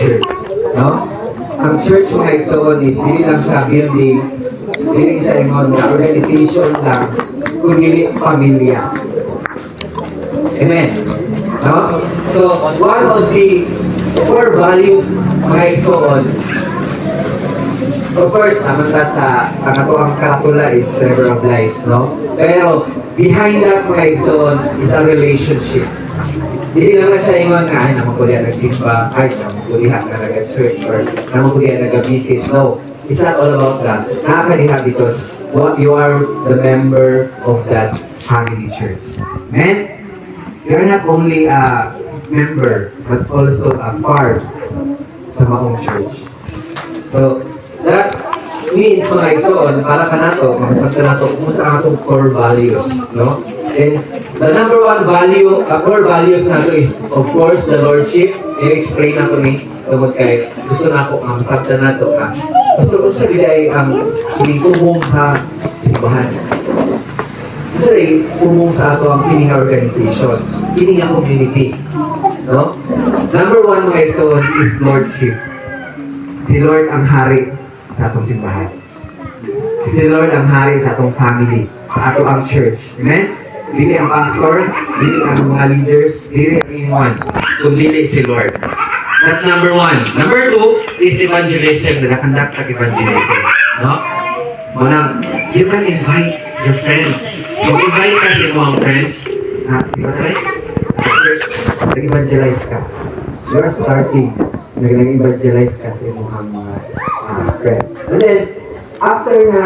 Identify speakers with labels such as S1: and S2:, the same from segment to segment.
S1: church. No? Ang church mga igsoon is hindi lang siya building, hindi siya ingon na organization lang, kundi pamilya. Amen. No? So, one of the core values mga igsoon, of course, naman ta sa ang karatula is river of life, no? Pero, behind that mga igsoon is a relationship. Hindi naman siya ingon nga, ay, naman ko diyan nagsimba, ay, naman ko diyan na nag-church, or naman ko diyan nag-visit. No, it's not all about that. Nakakadiha because you are the member of that family church. Amen? You're not only a member, but also a part sa maong church. So, that means mga igsoon, para ka nato, masakta nato, kung sa atong core values, no? And the number one value, core values nato is, of course, the Lordship. I-explain ako ni tungkol kay gusto na ako masakta nato ka. Gusto ko sa biday ang tumong sa simbahan. Gusto rin tumong sa ato ang kining organization, kining community. No? Number one mga igsoon is Lordship. Si Lord ang hari sa atong simbahan. Si Lord ang hari sa atong family, sa ato ang church. Amen? Dili ang pastor, dili ang mga leaders, dili ang inuan, kundi si Lord. That's number one. Number two is evangelism, the conduct of evangelism. No? Manang, you can invite your friends. Mag-invite ka sa mga friends. Sige ba tayo? Nag-evangelize ka. You're starting. Nag-evangelize ka sa mga friends. And then, after na,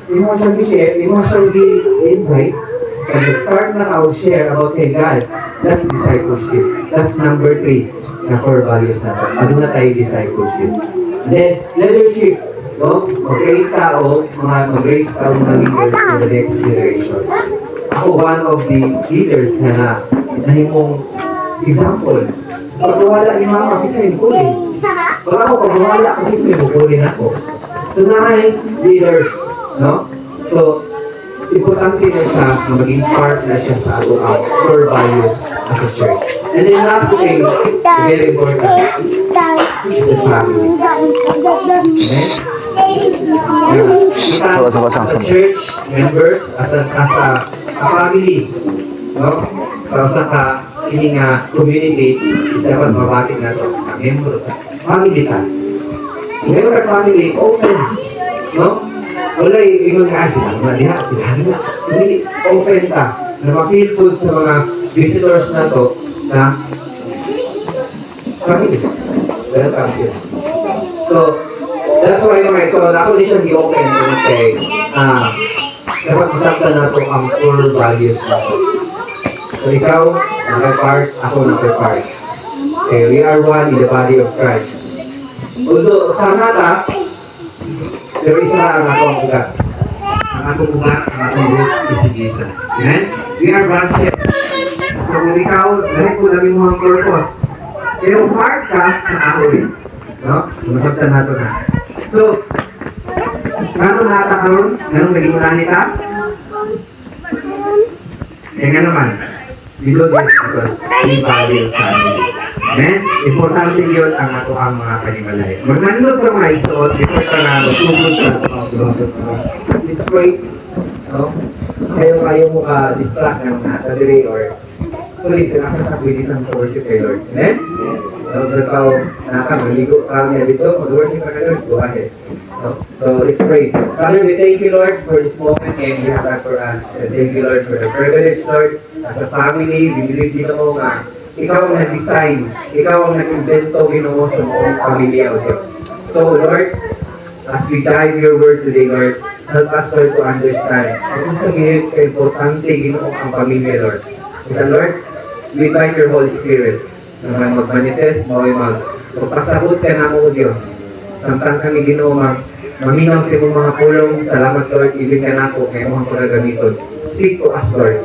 S1: mo siyang i-share, mo siyang i-invite, and start na ako share about kay God, that's discipleship. That's number 3 na core values natin. Ano na tayo discipleship. And then, leadership. No? Mag-create tao, mag-raise tao mga leaders for the next generation. Ako, one of the leaders na nahimong example. Pag-wala ni mama, kasi may bukulin. Pag ako, pag-wala, kasi may bukulin ako. So, nahay leaders. No? So, importante na siya na maging part na siya sa ato ang core values as a church. And then last thing, very important, is the family. Amen? As a church members, as a family, no? Sa ka kining community, is dapat mabati na ito. Member ka. Family ka. Member ka family, open. No? Wala yung nga sila, mga diha, na. Hindi, open ka. Na ma-feel po sa mga visitors na to, na family. Wala ka sila. So, that's why naman, so ako din siya di-open kay dapat masakta na to ang core values na to. So, ikaw, naka-part, ako naka-part. Okay, we are one in the body of Christ. Although, sa nata, pero isa ang akong ugat. Ang akong ugat, ang akong root is si Jesus. Amen? We are branches. So kung ikaw, dahil po namin mo ang purpose. Pero part ka sa kahoy. No? Masagtan nato na. So, gano'n nakakaroon? Gano'n naging unanita? Eh nga naman, we do this because we value family. Amen? Importante yun ang ato ang mga kanimalay. Magnanod ka mga isuot before ka na magsugod sa glosot mo. Let's pray. No? Ayaw mo distract ng mga kadiri or tuloy sa nasa kapwilit ng worship kay Lord. Amen? So, ikaw maligo ka niya dito, mag-worship ka kay Lord, go ahead. So, let's pray. Father, we thank you, Lord, for this moment and you have that for us. And thank you, Lord, for the privilege, Lord. As a family, we believe dito mo nga ikaw ang nag-design, ikaw ang nag-invento, Ginoo, sa buong pamilya o Diyos. So, Lord, as we dive your word today, Lord, help us, Lord, to understand kung sabihin ka-importante, Ginoo, ang pamilya, Lord. So, Lord, we invite your Holy Spirit na mag-manifest, magpasabot ka na mo, Diyos. Samtang kami, Ginoo, maminaw sa mga pulong. Salamat, Lord, ibig ka na po kayo mga pagagamiton. Speak to us, Lord.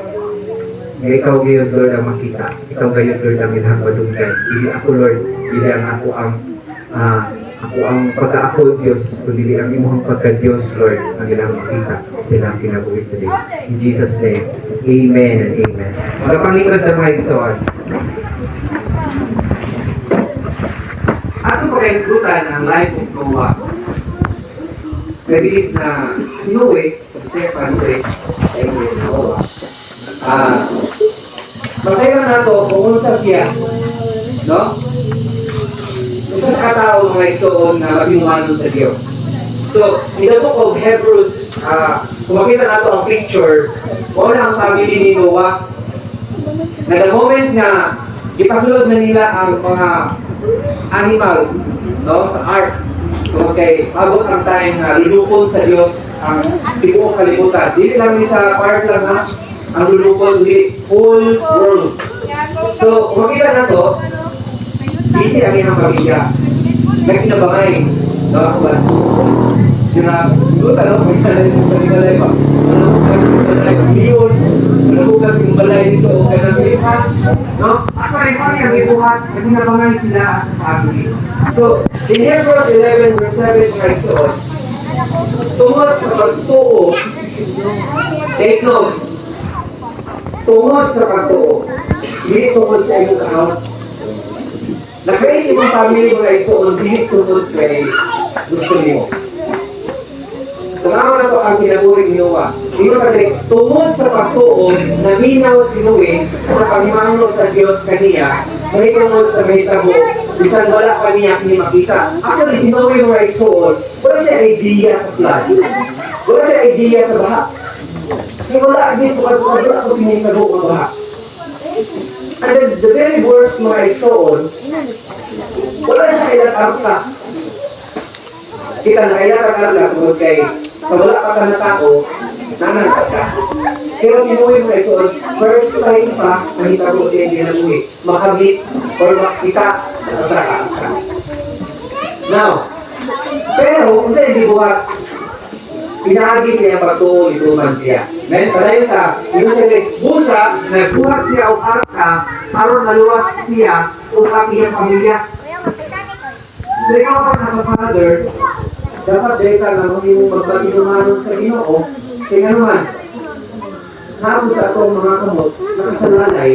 S1: Nga ikaw ngayon, Lord, ang makita. Ikaw ngayon, Lord, ang ilhang madunggan. Hindi ako, Lord, hindi ang ako ang pagka-ako, Diyos, kundi ang imong pagka-Diyos, Lord, ang ilang makita. Sila ang kinabuhi today. In Jesus' name, Amen and Amen. Magpangikot na mga igsoon. At kaisgutan ang life of Noah. I believe na si Noe, sa Bisaya pa Noe, ay Noah. Masaya na to kung unsa siya, no? Usa sa katao mga igsoon na mabinuhanon sa Dios. So, in the book of Hebrews, kung makita nato ang picture, wala ang family ni Noah. Na the moment na ipasulod na nila ang mga animals, no, sa ark, kung kay abot ang time na lulupon sa Dios ang tibuok kalibutan. Dili lang ni sa part lang ha, ang lulupon, di whole world. So, kung makita na to, busy ang iyang pamilya. Nagkinabangay. No, ako ba? Sina, ito tanong, may balay pa. Balay pa, milyon. Nabukas yung balay dito, o kaya nagkita. No? Ako rin pa niya, may buhat. Nagkinabangay sila sa family. So, in Hebrews 11 verse 7, right so, tungod sa pagtuo, take note, tungod sa pagtuo, hindi tungod sa iyong kahawas. Nakait ibang family mo na isoon, hindi tungod kay gusto niyo. So naman na ito ang kinaburi ni Noah. Iyon kasi, tungod sa pagtuo, naminaw si Noe sa pangimangno sa Diyos kaniya, may tungod sa may tabo, bisan wala pa niya makita. Actually, si Noe mga isoon, wala siya idea sa flood. Wala siya idea sa baha. Kaya wala din sukat-sukat, wala ko pinitabo ng baha. And then, the very worst mga isoon, wala siya kailan arka. Kita na kailan arka tungod kay sa wala pa ka na tao, nananagad ka. Pero si Noe mga isoon, first time pa, nakita ko siya hindi na Noe, makamit or makita sa kasaka. Now, pero kung sa'yo hindi buhat, pinaagi siya pagtuo, ituman siya. Ngayon, padayon ka, yun siya guys, busa, nagbuhat siya o arka, aron naluwas siya o kapiyang pamilya. So ikaw pa nasa father, dapat dahil ka lang kung yung magpatinumanon sa Ginoo, kaya naman, naabot sa ako mga kamot, nakasalalay,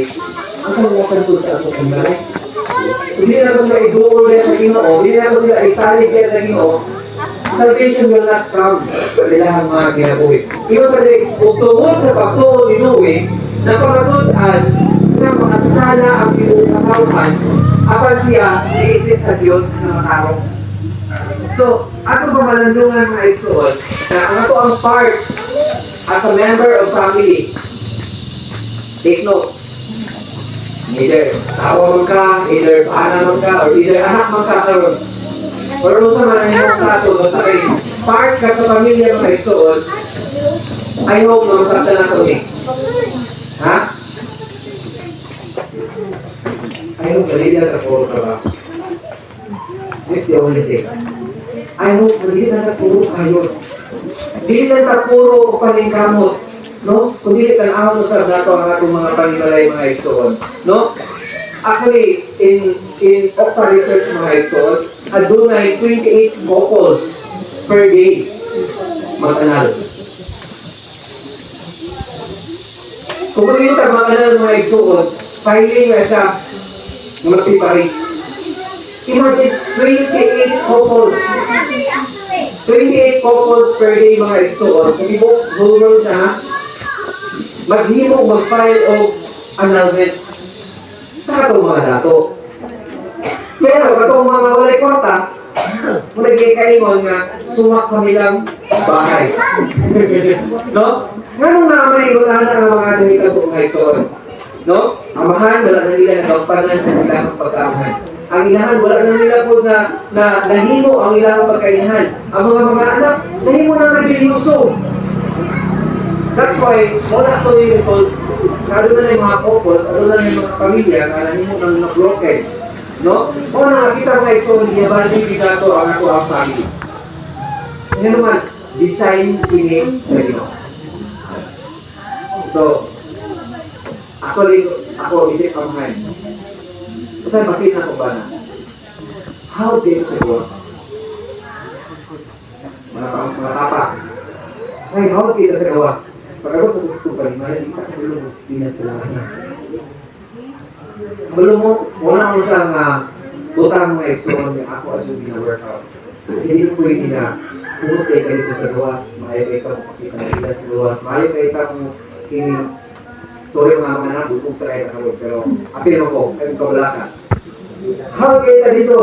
S1: ang kanilasan ko sa ako kung balay. Hindi na ko sila iduol sa Ginoo, hindi na ko sila isalig sa Ginoo, salvation will not come sa ilahang mga kinabuhi. Iyon pa din, kung tungod sa pagtuo ni Noe, na pagkatudan na makasasala ang pinuong katauhan, apan siya iisip sa Diyos na matao. So, ato ba malandungan mga igsoon na ang ato ang part as a member of family? Take note. Either asawa man ka, either pana man ka, or either anak man ka karon. Pero sa mananong sa ato, basta kay part ka sa pamilya mga igsoon, I hope na masakta na ito eh. Ha? I hope na hindi na tapuro ka ba? This is the only thing. I hope na hindi na tapuro kayo. Hindi na tapuro o paningkamot. No? Kung hindi ka na sa nato ang atong mga panimalay mga igsoon. No? Actually, in Okta research mga igsoon, adunay 28 couples per day mag-anal. Kung yung mag-anal mga igsoon, pahiling na siya mag-separate. Imagine 28 couples. 28 couples per day mga igsoon. Sa ibang world na, maghimo mag-file of annulment sa itong mga dato. Pero itong mga walay kwarta, nagkikaingon nga sumak kami lang bahay. No? Nganong naman iunahan ang mga dahita po mga igsoon? No? Amahan, wala na nila nagpapanan sa ilang pagkaaman. Ang ilahan, wala na nila po na nahimo ang ilang pagkainahan. Ang mga anak, nahimo na rebelyoso. That's why, wala ito yung result. Lalo na yung mga couples, lalo na yung mga pamilya, na nahimo nang na-broken. No? O nakakita mga igsoon, yabali bigato ang ako ang family. Ngayon naman, design kini sa inyo. So, ako isip ang hand. Kasi makita ko ba na? How did it work? Mga papa. Kasi how did it gawas? Pagkagot ko gusto pa rin, hindi ka tulong mo pinatulahan niya. Belum mo, wala mo siyang butang mga igsoon nga ako at yung gina-workout. Hindi mo pwede na pumunti ka dito sa gawas, maayo kayo kang makita na kita sa gawas, maayo kayo kang sorry mga anak, bukong sa kayo na pero apin mo ko, kayo wala ka. How kayo ka dito?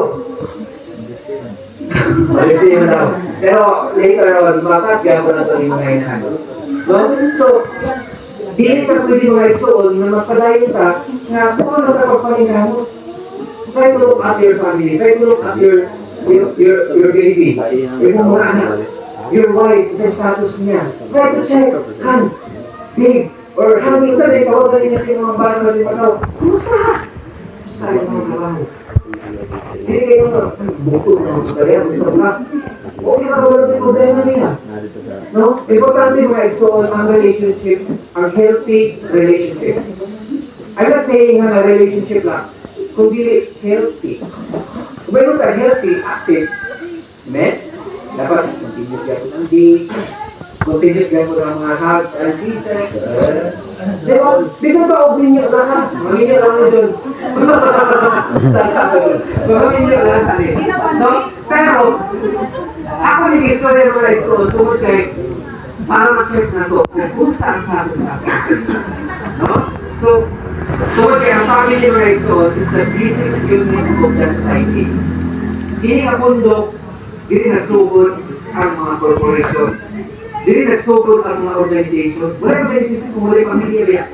S1: Alisin mo daw. Pero later on, bakas gaya ko na ito yung mga inahan. No? So, di ka pwede mga igsoon na magpadayon ka nga kung ano ka pagpahingamot. Try to look at your family, try to look at your baby, yung mga anak, your wife, sa status niya. Try to check, Han, babe, or Han, minsan may kawagan niya sa mga barang na sipasaw. Kumusta? Kumusta yung mga trabaho? Hindi kayo na, buto na mga kaya, gusto ka. Okay na wala sa problema niya. No? Importante mga igsoon, ang relationship, ang healthy relationship. I'm not saying na relationship lang, kundi healthy. Kung mayroon ka healthy, active, amen? Dapat continuous ka po ng date, continuous ka po ng mga hugs and kisses. Di ba? Di ka ba uminyo lang ha? Maminyo lang mo dun. Maminyo lang sa akin. No? Pero, ako nag-istorya ng mga igsoon tungkol kay para ma-check na to kung gusto ang sabi sa akin. No? So, tungkol kay ang family ng mga igsoon is the basic unit of the society. Hindi nga bundok, hindi nagsugod ang mga corporation. Hindi nagsugod ang mga organization. Wala yung organization kung wala yung pamilya niya.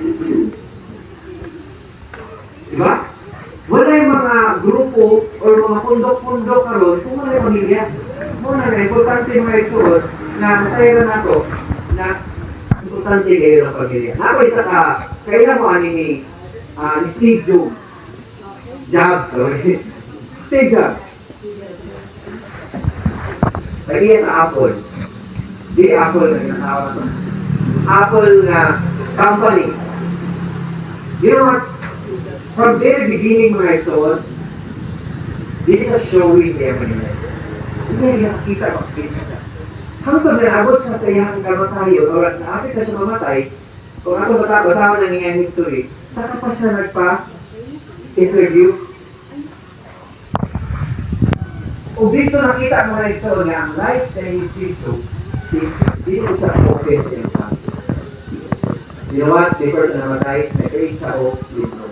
S1: Diba? Wala yung mga grupo o mga pundok-pundok karon kung wala yung pamilya. Muna na, importante yung mga igsoon na masaya na nato na importante kayo ng pamilya. Ako isa ka, kaya mo ni Steve Jobs, sorry. Steve Jobs. Lagi sa Apple. Di Apple na ginatawa na ito. Apple na company. You know what? From very beginning mga igsoon, di sa showy siya manila. Hindi niya nakita ko. Hanggang na abot sa sayang kamatayo, o naapit na siya mamatay, kung ako basama ng iyang history, saka pa siya nagpa-interview. Kung dito nakita ang mga igsoon na ang life na inisito, dito siya open sa iyong family. You know what? Before siya namatay, nag-create siya o libro.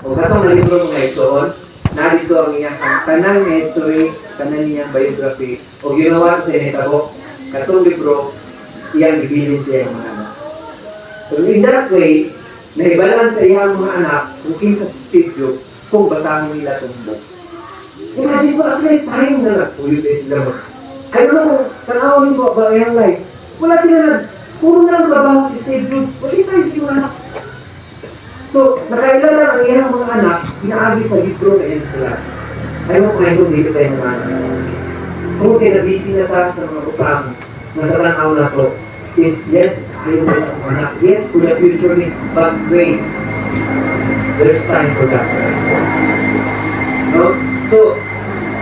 S1: Kung katong na libro mga igsoon, narito ang iyang kanang na history, kanang iyang biography, o ginawa sa initabo, katong libro, iyang ibilin sa iyang mga anak. So in that way, naibalaan sa iyang mga anak, kung kinsa sa Steve Jobs, kung basahin nila itong book. Imagine mo kasi time na nagpuyo tayo sila mo. Ano na kung tanawin mo ba iyang life? Wala sila puro na nagbabaho si Steve Jobs. Wala tayo sila anak. So, nakailala ang iyang mga anak, pinaagi sa libro na yan sila. Ayaw ko ngayon dito tayo ng anak. Kung kinabisi na tayo sa mga utang, nasa tanaw na to, is yes, ayaw mo sa mga anak. Yes, for the future me, but wait. There's time for that. No? So,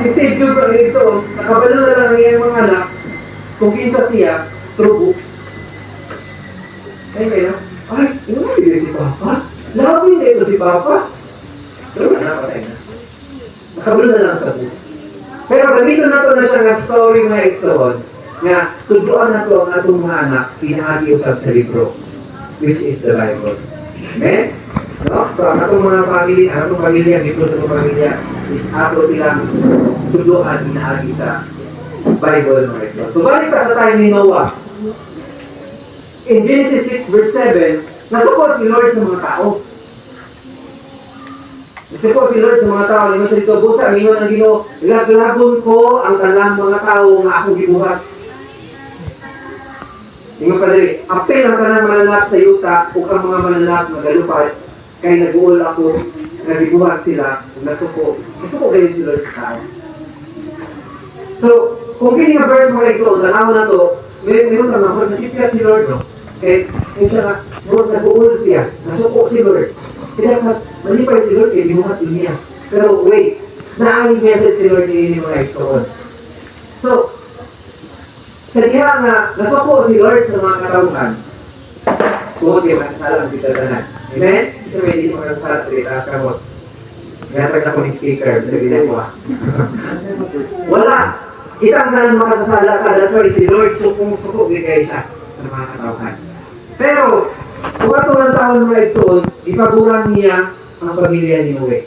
S1: si Steve Jobs ang igsoon, nakabalo na lang ang iyang mga anak, kung kinsa siya, through book. Kaya, ay, hindi si Papa. Labi na ito si Papa. Pero wala na, patay na. Nakabalo na lang sa book. Pero gamito na ito na siya nga story mga igsoon, nga tuduan na ito ang atong mga anak, pinahagi usap sa libro, which is the Bible. Amen? No? So, ang atong mga family, ang atong pamilya, libro sa atong pamilya, is ato silang tuduan, pinahagi sa Bible mga igsoon. So, balik pa sa time ni Noah. In Genesis 6 verse 7, nasupport si Lord sa mga tao. Nasupport si Lord sa mga tao. Lima sa dito, busa, ang inyo ng Ginoo, laglagon ko ang talang mga tao nga akong gibuhat. Lima pa dali, apel ang tanang mananap sa yuta o ang mga mananap magalupad, kaya nag-uol ako, nagibuhat sila, nasuko. Nasuko kayo si Lord sa tao. So, kung kini nga verse mga igsoon, tanaw na to, meron ka nga, nasipya si Lord, no? Kaya, yun siya nga, nag-uul siya, nasuko si Lord. Kaya malipay si Lord, kaya binuhat niya. Pero wait, naangin message si Lord ni mga igsoon. So, kaya nga, nasuko si Lord sa mga katawan. Kung di masasalang si Tatanan. Amen? Isa may hindi mo masasalang sa itaas kamot. Gatag ako ni speaker sa ginagawa. Wala. Kita ka lang makasasala ka. That's why si Lord sukong-suko bigay siya sa mga katauhan. Pero, kung ato ng taon mga igsoon, ipaguran niya ang pamilya ni Noe.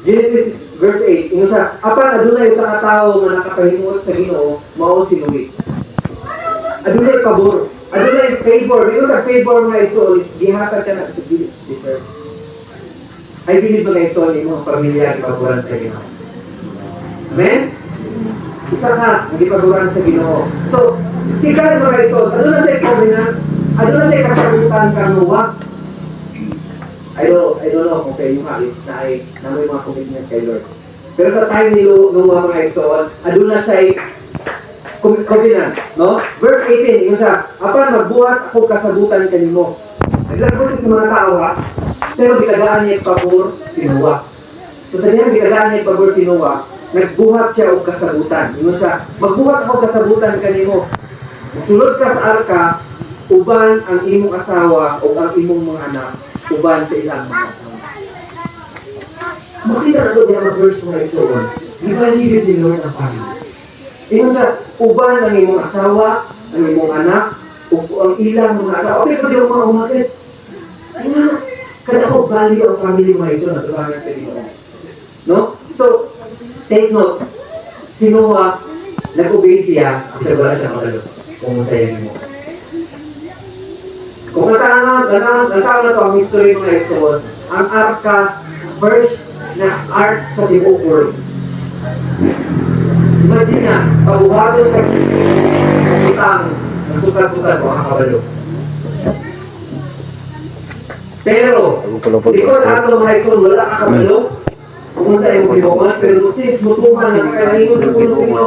S1: Genesis verse 8, ino siya, apan adunay usa ka tawo nga nakapahimuot sa Ginoo, mao si Noe. Adunay pabor, adunay favor, ino ka favor mga igsoon is gihatag ka na sa deserve. I believe mga igsoon imong pamilya ipaguran sa Ginoo. Amen? Isa ka, hindi paguran sa Ginoo. So, sigal mga igsoon, ano na sa covenant? Ano na sa kasagutan ka Noah? I don't know kung kayo nga is na ay namin mga commitment kay Lord. Pero sa time ni Noah mga igsoon, ano na siya covenant, no? Verse 18, yun siya, apan magbuhat ako kasagutan kanimo. Naglagot sa mga tao ha, pero bitagaan niya pabor si Noah. So sa niya bitagaan niya pabor si Noah, nagbuhat siya og kasagutan. Yun siya, magbuhat ako kasagutan kanimo. Sulod ka sa arka, uban ang imong asawa o ang imong mga anak, uban sa ilang mga asawa. Makita na ito mga verse mga igsoon. Ibalibid ni Lord ang family. Yun siya, uban ang imong asawa, ang imong anak, o ang ilang mga asawa. Okay, pwede ang mga umakit. Ayun, kada ko value ang family mga igsoon at ubangan sa Ginoo. No? So, take note, si Noah, nag-obey siya, kasi wala siya makalo kung masaya mo. Kung natawag na ito ang history mga igsoon, ang arka, first na ark sa tibuok world. Imagine na, pabuhaton kasi itang sukat-sukat mo ang kabalo. Pero, likod ato mga igsoon, wala ka kabalo, kung sa iyong binukan, pero Moses, mutuman, nagkakalimod ng puno Pino.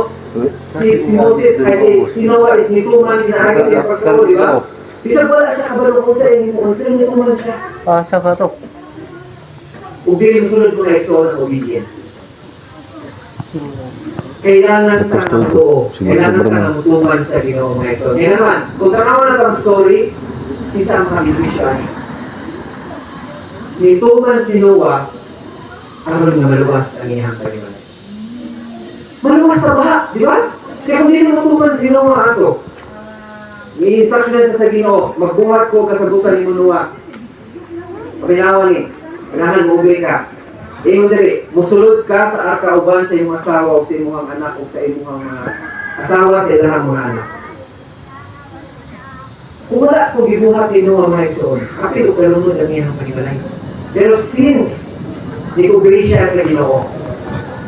S1: Si Moses, ay si Noah is nituman, inaagay siya pagkaw, di ba? Bisa wala siya kabalo kung sa iyong binukan, pero nituman siya.
S2: Sa ba ito?
S1: Ubili mo sunod mga igsoon ng obedience. Kailangan ka ng totoo. Kailangan ka ng mutuman sa Ginoo mga igsoon. Yan naman, kung tanawan na ang story, isa ang kabilisyon. Nituman si Noah, aron nga maluwas ang iyang panimalay. Maluwas sa baha, di ba? Kaya kung hindi matutupan si Noah ato, may instruction sa Ginoo, magbuhat ko kasabukan ni Noah. Pabinawan ni, kailangan mo ubay ka. Ingon diri, musulod ka sa arka uban sa imong asawa o sa imong anak o sa imong mga asawa sa ilang mga anak. Kung wala ko gibuhat ni Noah mga igsoon, kapit o kalunod ang iyang panimalay. Pero since nag-obey siya sa Ginoo.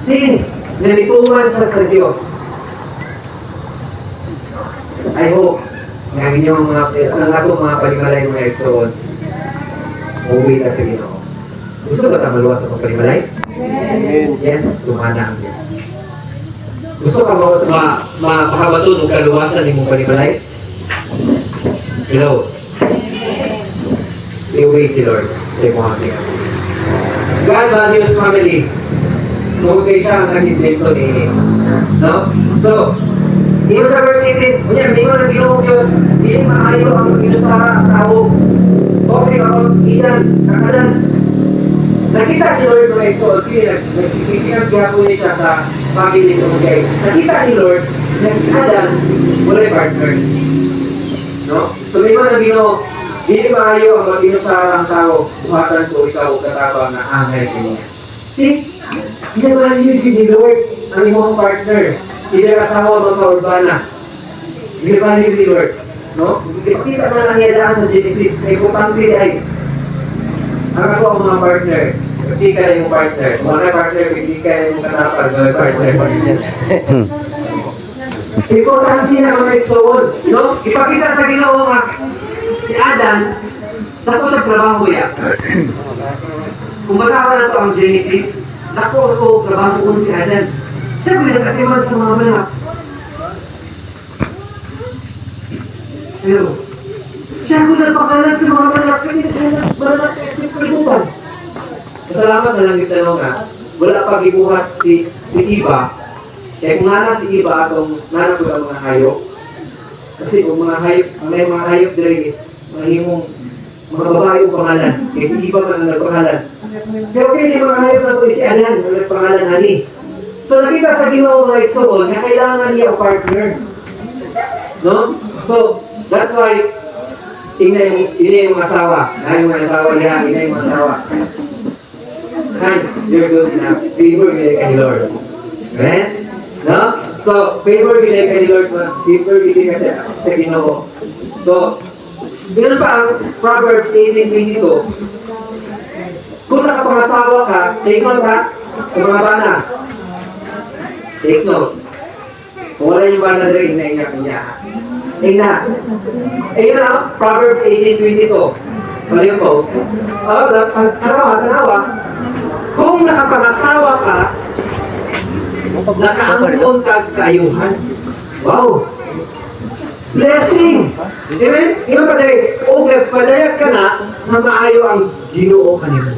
S1: Since nanituman siya sa Diyos, I hope na inyong ang atong mga panimalay mga igsoon, uwi ka sa Ginoo. Gusto ba tayo maluwas ang panimalay? Yes, tumana ang Diyos. Gusto ka makabaton o kaluwasan ng mong panimalay? Hello? I-obey si Lord sa imong mga God values family. Kung kayo siya ang nag-invento ni no? So, dito sa verse 18, kunya, hindi mo nag-iong Diyos, hindi maayo ang inusara ang tao. Okay, about ilan, kakalan. Nakita ni Lord mga igsoon, nagsignificance gapon niya siya sa family ng mga. Nakita ni Lord na si Adan, wala yung partner. No? So, may mga nag-iong, hindi maayo ang mag-inusara ang tao, buhatan ko ikaw o katabang na angay kanya. See, ginavalue ni Lord ang imong partner. Hindi kasawa mga urbana. Ginavalue ni Lord. No? Ipakita na lang yan sa Genesis. Ay importante ay ang ako ang mga partner. Hindi ka na yung partner. Mga partner, hindi ka na yung katapag. Mga partner. Importante na mga igsoon. No? Ipakita sa Ginoo nga si Adan, dako sa trabaho niya. Kung matawa na ito ang Genesis, dako ito trabaho ko si Adan. Siyempre, nagkatiman sa mga manak. Pero, siyempre, nagpakalan sa mga manak. Kaya manak sa kalibutan. Masalamat na lang yung tanong na, wala pag ibuhat si Iba. Kaya kung nana si Iba atong nana ko ang mga hayop, kasi kung mga hayop, may mga hayop din is mahimong mga babae yung pangalan. Kasi iba man ang nagpangalan. Pero pwede mga hayop na ito si Alan, ang nagpangalan ani. So nakita sa Ginoo mga igsoon na kailangan niya ang partner. No? So, that's why ina yung asawa. Yung asawa niya, ina yung asawa. And you're good na favor binigay kay Lord. Right? No? So, favor binigay kay Lord, favor binigay sa Ginoo. So, ganun pa ang Proverbs 18:22. Kung nakapangasawa ka, take note ha, sa mga bana. Take note. Kung wala yung bana rin, naiyak niya. Tingnan. Ayun na, Proverbs 18:22. Mali po. Tanawa. Kung nakapangasawa ka, nakaangkon ka kaayuhan. Wow! Blessing! Amen? Iba pa dahil, o nagpadayag ka na maayo ang Ginoo kanina.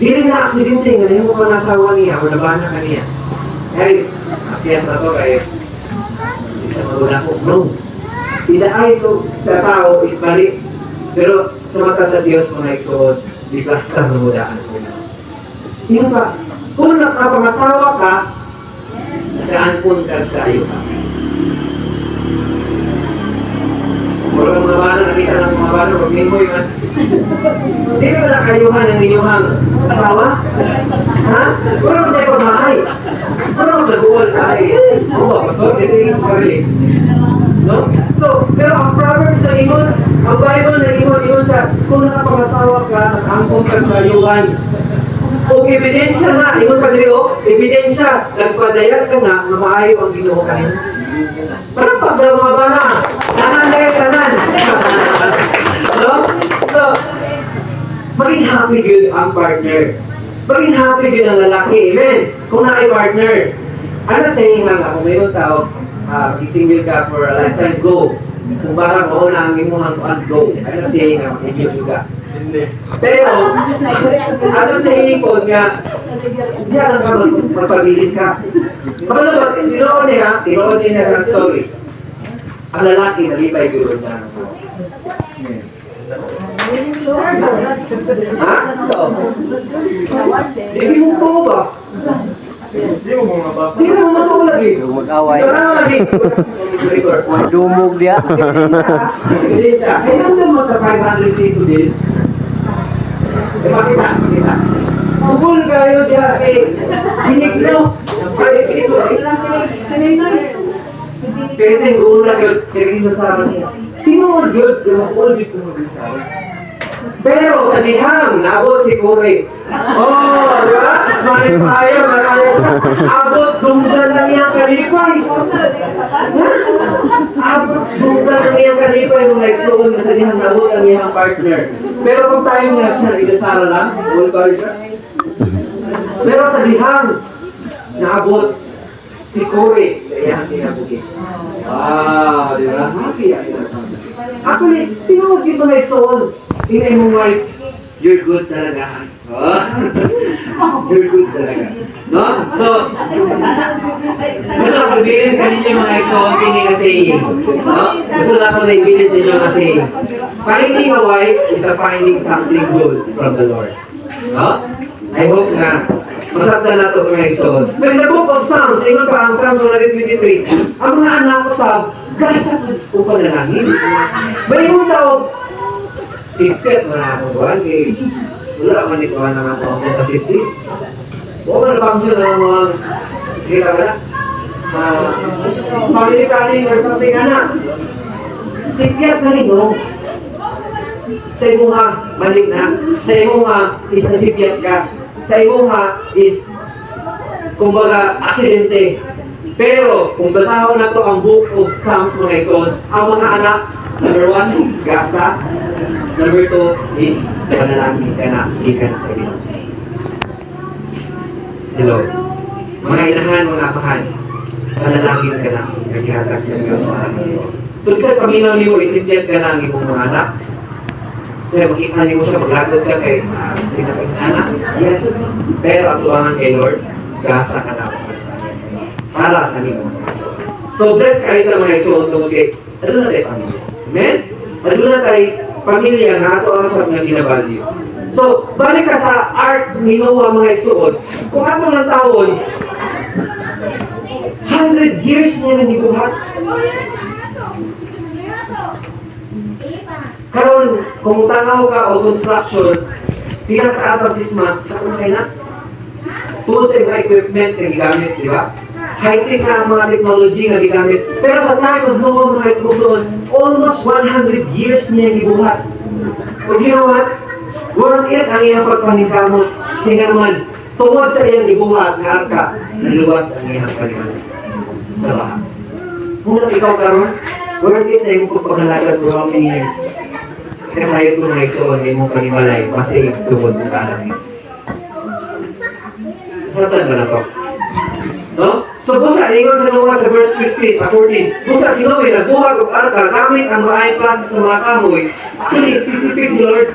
S1: Dili na aksidente nga yung pangasawa niya o nabana ka niya. Kaya, akiyas na to kaya isa maguna ko. No. Inaay sa tao is mali. Pero sa mata sa Diyos mga igsoon, di basta mamudaan sila. Yun ba? Kung nakapangasawa ka, nakaangkon ka tayo ka. Wala mga bano, nakita ng mga bano, pag may mo yun. Hindi ba nakayuhan ang inyong asawa? Ha? Wala mo tayo pamahay. Wala mo nag-uwal tayo. Oo, pasok, ito yung pabili. No? So, pero ang Proverbs na ingon, ang Bible na ingon sa kung nakapangasawa ka, nakaangkon ka kayuhan. Kung ebidensya na, ingon pa rin ebidensya, nagpadayag ka na maayo ang Ginoo kanina. Parang pag mga bana, tanan. No? So, maging happy yun ang partner. Maging happy yun ang lalaki. Amen? Kung na ay partner. Ano saying nga kung mayroon tao, single ka for a lifetime, go. Kung parang na ang imuhang go. Ano saying nga, mag-ibig ka. Pero, ano saying ko nga, hindi alam ka magpabilis ka. Paano ba, tinuon niya ng story. Ang lalaki, nalipay gulod na ang asawa. Ha? Hindi mo po ba? Hindi mo mga ba? Hindi mo mga ba lagi?
S2: Mag-away.
S1: Record.
S2: Dumog dia.
S1: Hindi siya. Ay, nandun mo sa 500 peso din. Makita. Bukul kayo diya si Binigno. Ay, Binigno. Pwede, ulo yun. Pinagin sa akin. Tinunod yun. Tumakul dito mo din sa akin. Pero sa dihang, naabot si Kore. Oh, di ba? Maripaya. Abot, dumda lang yung kalipay. Abot, dumda lang yung kalipay. Nung nagsuon sa dihang, naabot ang iyang partner. Pero kung tayo nga siya, ilasara lang, wala ba siya? Pero sa dihang, naabot si Kore sa iyang kinabukin. Wow, di ba? Happy yan. Actually, tinawag yung mga igsoon. Tingnan mo, wife, you're good talaga. Oh? You're good talaga. No? So, gusto ko sabihin kanina yung mga igsoon, hindi na saying. No? Gusto na akong naibilin sa inyo na saying. Finding a wife is a finding something good from the Lord. No? I hope na masaktan na ito mga igsoon. So, in the book of Psalms, ingon pa ang Psalms 123, ang mga anak ko sa gasa ko panalangin. Mayroon daw, sipit na ako buwan, wala man ito na mga pangkong kasipit. Huwag na function na mga sila ka na. Family planning or something anak. Sipit na rin, no? Sa imo nga, balik na. Sa imo nga, is nasipit ka. Sa imo nga, is kumbaga, aksidente. Pero, kung basahon na to ang book of Psalms mga igsoon, ang mga anak, number 1, gasa. Number 2 is panalangin ka na, ikan sa Ginoo. Hello. Mga inahan, mga apahan, panalangin ka na, naghihatag sa Diyos sa amin. So, isa paminaw niyo, isipyan ka na ang ibong mga anak. Kaya makikita niyo siya, maglagot ka kay anak. Yes. Pero ang tuwangan kay Lord, gasa ka na. Para kanino mga kaso. So, bless kayo na mga igsoon tungkol kay, ano na tayo pamilya? Amen? Ano na tayo, pamilya na ato ang sab nga ginabalyo. So, balik ka sa art ni Noah mga igsuot. Kung ato ng taon, 100 years niya na gibuhat. Karon, kung tanaw ka o construction, pinakataas ang 6 months, karon kay na. Tools and equipment na gigamit, di ba? High-tech na ang mga technology na gigamit. Pero sa time of Noah mga igsuot, almost 100 years niya gibuhat. O you know what? Worth it ang iyang pagpaningkamot. Tingaman, tungod sa iyang gibuhat na arka, naluwas ang iyang paningkamot sa baha. Kung ikaw karon, worth it na yung pagpagalagat for how many years? Kasayot ko na igsuon, yung mong panimalay, masig tungod ng kalangit. Satan ba na to? No? So, busa, ingon sa Noah sa verse 15, 14. Busa, si Noe, nagbuhat o arka, gamit ang maayong klase sa mga kahoy. Actually, specific si Lord.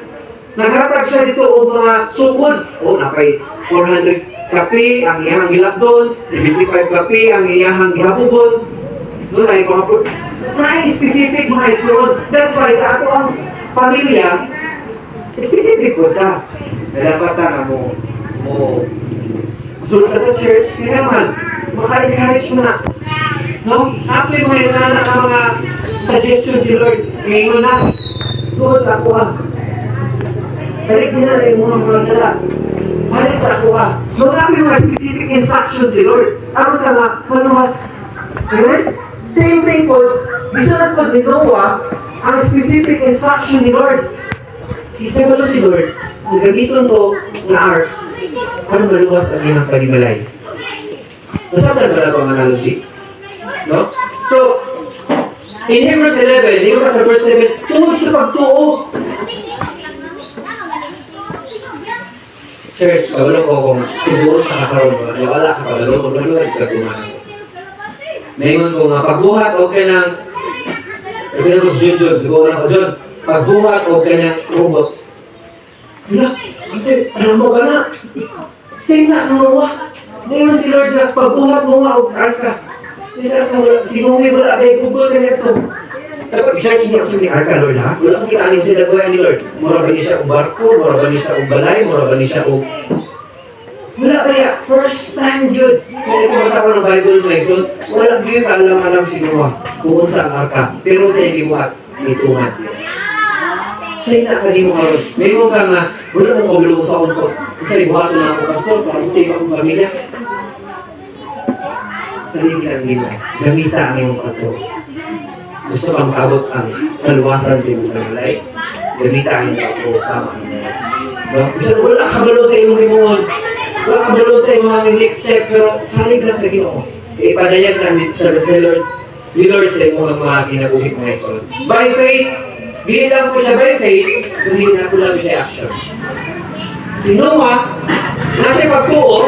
S1: Naghatag siya dito o mga sukod. O, nakay 400 kapi ang iyahang gilapdon, 75 kapi ang iyahang gihapubon. Doon ay mga specific mga igsoon. That's why sa ato ang pamilya, specific po ta. Dapat na mo sulod ka sa church, kaya naman, maka-encourage mo na. No? After mga inanak ang mga suggestions si Lord, ngayon na, doon sa ako ha. Balik din na yung mga sala. Balik sa ako ha. So, marami mga specific instructions si Lord. Ano ka nga, maluwas. Amen? Same thing po, bisunod po ni Noah, ang specific instruction ni Lord. Kita ko si Lord, ang gamiton to na art, ano maluwas ang iyang panimalay? Nasabtan ba na ito ang analogy? No? So, in Hebrews 11, yung sa verse 7, tungkol sa pagtuo. Church, kabalo ko kung siguro nakakaroon ba, wala ka kabalo, kung wala ka tumahan. Naingon ko nga, pagbuhat o kanyang, kanyang ko si John, siguro na ko John, pagbuhat o kanyang robot. Wala, alam mo ba na? Same na ang Noah. Naingon si Lord na pagbuhat mo nga o arka. Si Noe wala, ay Google ka nito. Dapat i-search niya ako ni arka, Lord ha? Wala kong kitaanin siya nagawa ni Lord. Mura ba niya siya o barko? Mura ba niya siya o balay? Mura ba niya siya o... Wala kaya, first time yun. Kaya kung basa ko ng Bible mo, wala yun alam si Noah kung sa ang arka. Pero sa hindi mo at ituhan siya. Sa'yo na ka mo karoon. May mo ka nga, wala mong kagulo sa unko. Kasi ibuhato na ako, pastor, para sa iyo akong pamilya. Sarili ang lima. Gamita ang iyong kato. Gusto kang kaabot ang kaluwasan sa iyong pamilya. Gamita ang iyong kato sama. Gusto wala kagulo sa iyong limungon. Wala kagulo sa iyong mga next step, pero salig lang sa Ginoo. Ipadayag lang sa Lord. Ni Lord sa iyong mga kinabuhit na ison. By faith, hindi lang po siya by faith, kundi na po lang siya action. Si Noah, nasa pagtuo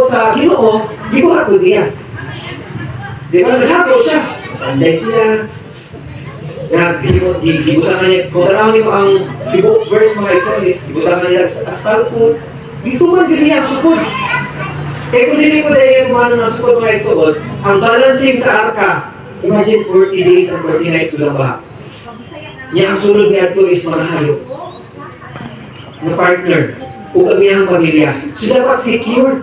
S1: sa Ginoo, gibuhat ko niya. Di ba, naghato siya. Anday siya. Gibutan niya. Kung tanaw niyo ang verse mga Exodus, gibutan niya sa asfalto. Dito man ganyan ang sukod. Kaya kung hindi ko dahil yung kumano ng sukod mga Exodus, ang balancing sa arka, imagine 40 days and 40 nights ulang baha. Niya ang sunod niya ito is mga hayop. Na partner. O ang iyang pamilya. So dapat secure.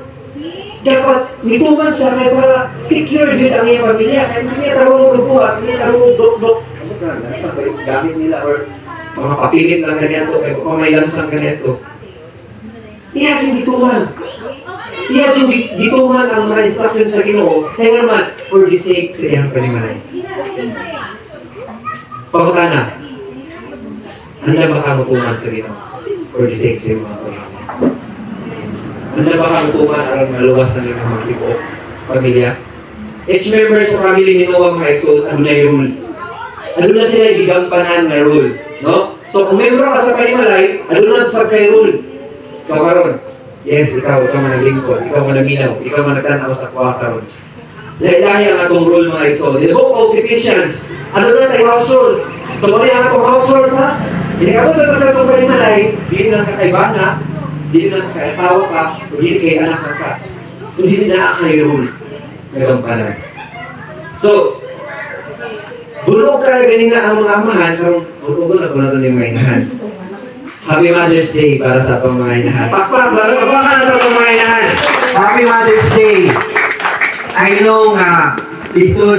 S1: Dapat nituman siya kaya para secure din ang iyang pamilya. Kaya hindi niya tarong magbuhat, hindi niya tarong dok-dok. Ano ka? Lansang ba yung gamit nila or mga papilit lang ganito, kung may lansang ganito. Iyan yung dituman. Iyan yung dituman ang mga instruction sa Ginoo. Kaya naman, for the sake sa iyang panimalay. Pagkutana, handa ba ka matuman sa Ginoo? For the sake sa iyang mga panimalay. Handa ba ka matuman aron maluwas ng iyong mga tipo, pamilya? Each member sa family ni Noah mga Exodus, ano na yung rule? Ano na sila gigampanan na rules? No? So kung member ka sa panimalay, ano na sa kay rule? So karon, yes, ikaw man naglingkod, ikaw man naminaw, ikaw man nagtanaw sa kuwakaron. Lahi ang atong rule mga Exodus. In the book of Ephesians, ano na tayo house rules? So kung ang atong house rules ha? Inikabot na sa itong panimalay, di na kakaibana, di na kakaisawa ka, o di kay anak ka. Kung di na kay rule. Nagampanan. So, Bulog ka ganina ang mga amahan, kung bulog na ito yung mga inahan. Happy Mother's Day para sa itong mga inahan. Pakpak, pakpak na sa itong mga inahan. Happy Mother's Day. I know nga, lisod